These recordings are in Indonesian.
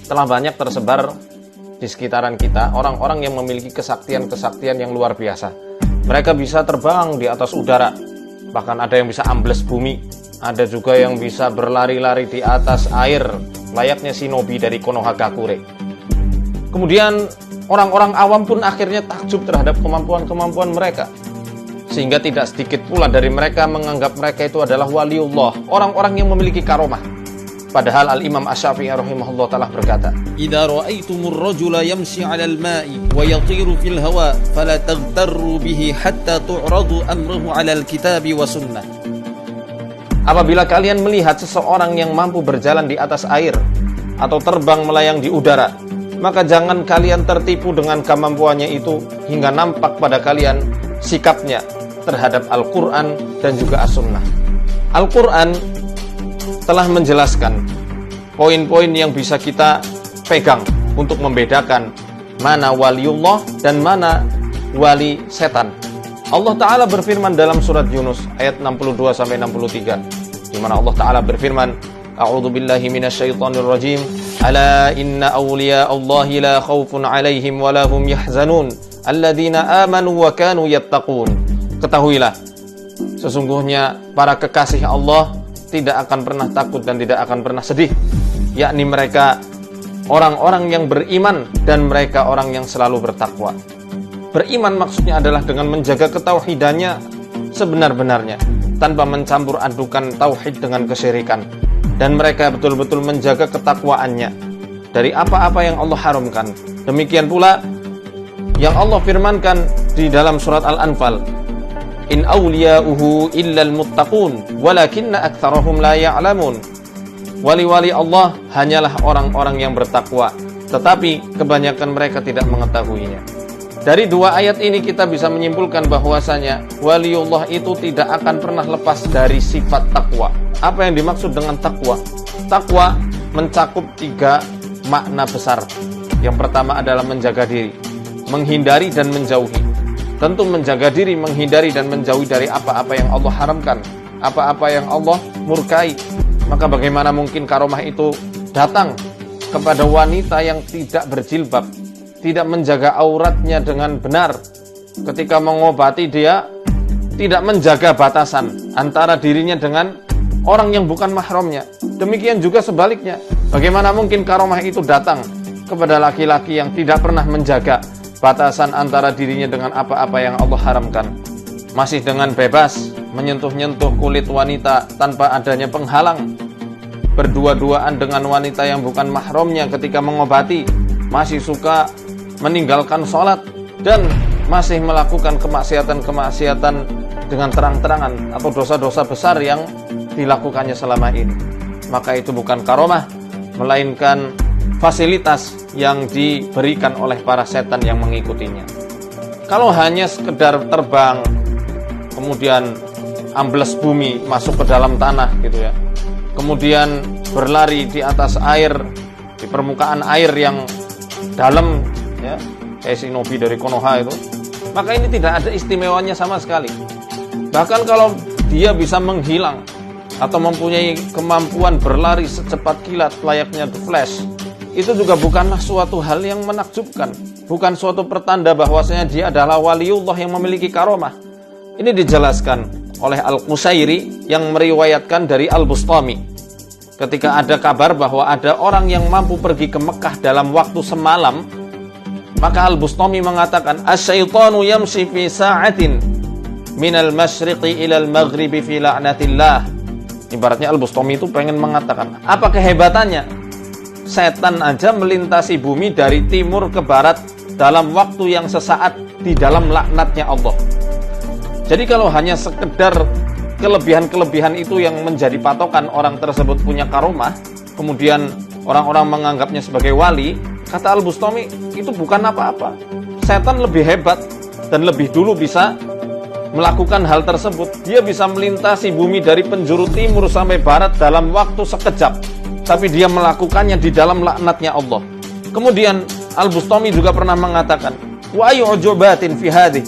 telah banyak tersebar di sekitaran kita orang-orang yang memiliki kesaktian-kesaktian yang luar biasa. Mereka bisa terbang di atas udara, bahkan ada yang bisa ambles bumi, ada juga yang bisa berlari-lari di atas air layaknya shinobi dari Konohagakure. Kemudian orang-orang awam pun akhirnya takjub terhadap kemampuan-kemampuan mereka, sehingga tidak sedikit pula dari mereka menganggap mereka itu adalah waliullah, orang-orang yang memiliki karomah. Padahal Al-Imam Asy-Syafi'i rahimahullah ta'ala berkata, "Idza ra'aitumur rajula yamshi 'alal ma'i wa yatiru fil hawa fala taghtarru bihi hatta tu'radu amruhu 'alal kitabi wa sunnah." Apabila kalian melihat seseorang yang mampu berjalan di atas air atau terbang melayang di udara, maka jangan kalian tertipu dengan kemampuannya itu hingga nampak pada kalian sikapnya terhadap Al-Quran dan juga As-Sunnah. Al-Quran telah menjelaskan poin-poin yang bisa kita pegang untuk membedakan mana waliullah dan mana wali setan. Allah Ta'ala berfirman dalam surat Yunus ayat 62-63, di mana Allah Ta'ala berfirman, "A'udzu billahi minasyaitonir rajim. Ala inna awliya Allahi la khaufun 'alaihim wa la hum yahzanun. Alladzina amanu wa kanu yattaqun." Ketahuilah, sesungguhnya para kekasih Allah tidak akan pernah takut dan tidak akan pernah sedih, yakni mereka orang-orang yang beriman dan mereka orang yang selalu bertakwa. Beriman maksudnya adalah dengan menjaga ketauhidannya sebenar-benarnya, tanpa mencampur adukan tauhid dengan kesyirikan, dan mereka betul-betul menjaga ketakwaannya dari apa-apa yang Allah haramkan. Demikian pula yang Allah firmankan di dalam surat Al-Anfal, "In awliya'uhu illal muttaqun walakinna aktsarahum la ya'lamun." Wali-wali Allah hanyalah orang-orang yang bertakwa, tetapi kebanyakan mereka tidak mengetahuinya. Dari dua ayat ini kita bisa menyimpulkan bahwasanya waliullah itu tidak akan pernah lepas dari sifat takwa. Apa yang dimaksud dengan takwa? Takwa mencakup 3 makna besar. Yang pertama adalah menjaga diri, menghindari dan menjauhi. Tentu menjaga diri, menghindari dan menjauhi dari apa-apa yang Allah haramkan, apa-apa yang Allah murkai. Maka bagaimana mungkin karomah itu datang kepada wanita yang tidak berjilbab, tidak menjaga auratnya dengan benar. Ketika mengobati dia tidak menjaga batasan antara dirinya dengan orang yang bukan mahramnya. Demikian juga sebaliknya, bagaimana mungkin karomah itu datang kepada laki-laki yang tidak pernah menjaga batasan antara dirinya dengan apa-apa yang Allah haramkan, masih dengan bebas menyentuh-nyentuh kulit wanita tanpa adanya penghalang, berdua-duaan dengan wanita yang bukan mahramnya ketika mengobati, masih suka meninggalkan sholat, dan masih melakukan kemaksiatan-kemaksiatan dengan terang-terangan atau dosa-dosa besar yang dilakukannya selama ini. Maka itu bukan karomah, melainkan fasilitas yang diberikan oleh para setan yang mengikutinya. Kalau hanya sekedar terbang, kemudian ambles bumi masuk ke dalam tanah gitu ya, kemudian berlari di atas air, di permukaan air yang dalam ya, kayak shinobi dari Konoha itu, maka ini tidak ada istimewanya sama sekali. Bahkan kalau dia bisa menghilang atau mempunyai kemampuan berlari secepat kilat layaknya The Flash, itu juga bukanlah suatu hal yang menakjubkan, bukan suatu pertanda bahwasanya dia adalah waliullah yang memiliki karomah. Ini dijelaskan oleh Al-Qusairi yang meriwayatkan dari Al-Bustami. Ketika ada kabar bahwa ada orang yang mampu pergi ke Mekah dalam waktu semalam, maka Al-Bustami mengatakan, "Asyaitanu yamshi fi sa'atin minal masyriqi ilal maghribi fi la'natillah." Ibaratnya Al-Bustami itu pengen mengatakan, apa kehebatannya? Setan aja melintasi bumi dari timur ke barat dalam waktu yang sesaat di dalam laknatnya Allah. Jadi kalau hanya sekedar kelebihan-kelebihan itu yang menjadi patokan orang tersebut punya karomah, kemudian orang-orang menganggapnya sebagai wali, kata Al-Bustami, itu bukan apa-apa. Setan lebih hebat dan lebih dulu bisa melakukan hal tersebut. Dia bisa melintasi bumi dari penjuru timur sampai barat dalam waktu sekejap, tapi dia melakukannya di dalam laknatnya Allah. Kemudian Al-Bustami juga pernah mengatakan, "Wa ayu ujubatin fi hadhi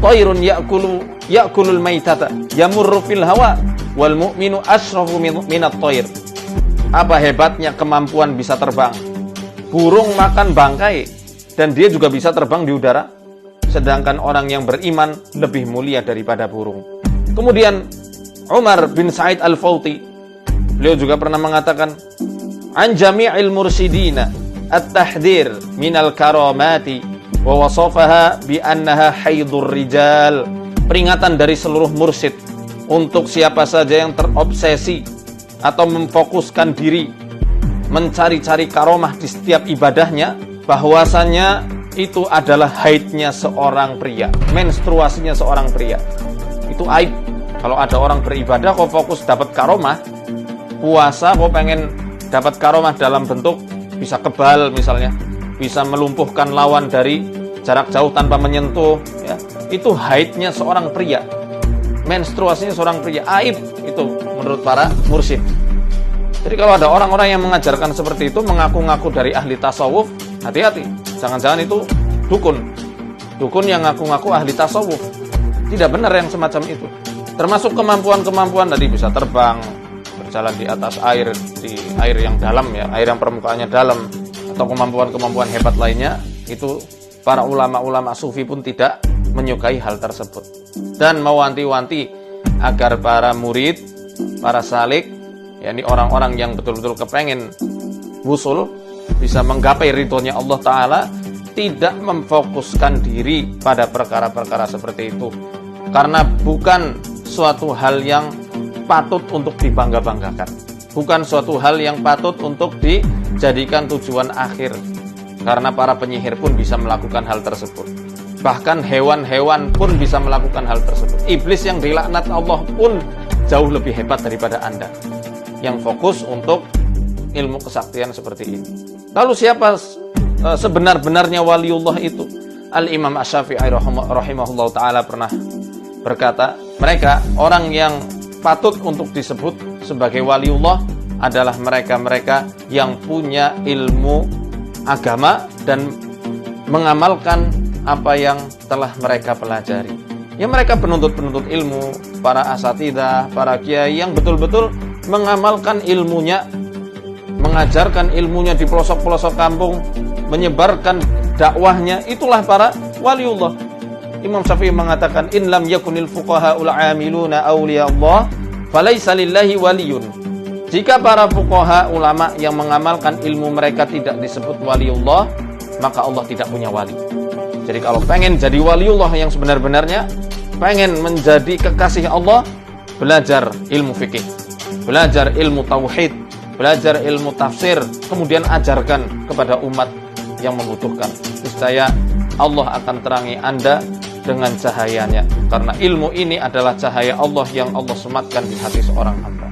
tairun ya'kulul maitata yamurru fil hawa wal mu'minu asyrafu minat thair." Apa hebatnya kemampuan bisa terbang, burung makan bangkai dan dia juga bisa terbang di udara. Sedangkan orang yang beriman lebih mulia daripada burung. Kemudian Umar bin Sa'id Al-Fawti, beliau juga pernah mengatakan, an jami'il mursidina at-tahdhir minal karamati wa wasafaha bi annaha haidur rijal. Peringatan dari seluruh mursyid untuk siapa saja yang terobsesi atau memfokuskan diri mencari-cari karomah di setiap ibadahnya, bahwasannya itu adalah haidnya seorang pria, menstruasinya seorang pria. Itu aib. Kalau ada orang beribadah kok fokus dapat karomah, puasa kok pengen dapat karomah dalam bentuk bisa kebal misalnya, bisa melumpuhkan lawan dari jarak jauh tanpa menyentuh, ya. Itu haidnya seorang pria, menstruasinya seorang pria, aib itu menurut para mursyid. Jadi kalau ada orang-orang yang mengajarkan seperti itu, mengaku-ngaku dari ahli tasawuf, hati-hati, jangan-jangan itu dukun yang ngaku-ngaku ahli tasawuf. Tidak benar yang semacam itu. Termasuk kemampuan-kemampuan tadi, bisa terbang, berjalan di atas air, di air yang dalam, ya, air yang permukaannya dalam, atau kemampuan-kemampuan hebat lainnya, itu para ulama-ulama sufi pun tidak menyukai hal tersebut. Dan mewanti-wanti agar para murid, para salik, yakni orang-orang yang betul-betul kepengen wusul, bisa menggapai ridhonya Allah Ta'ala, tidak memfokuskan diri pada perkara-perkara seperti itu. Karena bukan suatu hal yang patut untuk dibangga-banggakan, bukan suatu hal yang patut untuk dijadikan tujuan akhir. Karena para penyihir pun bisa melakukan hal tersebut. Bahkan hewan-hewan pun bisa melakukan hal tersebut. Iblis yang dilaknat Allah pun jauh lebih hebat daripada Anda yang fokus untuk ilmu kesaktian seperti ini. Lalu siapa sebenar-benarnya waliullah itu? Al-Imam Asy-Syafi'i rahimahullah ta'ala pernah berkata, mereka orang yang patut untuk disebut sebagai waliullah adalah mereka-mereka yang punya ilmu agama dan mengamalkan apa yang telah mereka pelajari. Ya, mereka penuntut-penuntut ilmu, para asatidzah, para kiai yang betul-betul mengamalkan ilmunya, mengajarkan ilmunya di pelosok-pelosok kampung, menyebarkan dakwahnya. Itulah para waliullah. Imam Syafi'i mengatakan, in lam yakunil fuqaha'ul 'amiluna awliya Allah falaysa lillahi waliyun. Jika para fuqaha ulama yang mengamalkan ilmu mereka tidak disebut waliullah, maka Allah tidak punya wali. Jadi kalau pengen jadi waliullah yang sebenar-benarnya, pengen menjadi kekasih Allah, belajar ilmu fikih, belajar ilmu tauhid, belajar ilmu tafsir, kemudian ajarkan kepada umat yang membutuhkan. Niscaya Allah akan terangi Anda dengan cahayanya. Karena ilmu ini adalah cahaya Allah yang Allah sematkan di hati seorang hamba.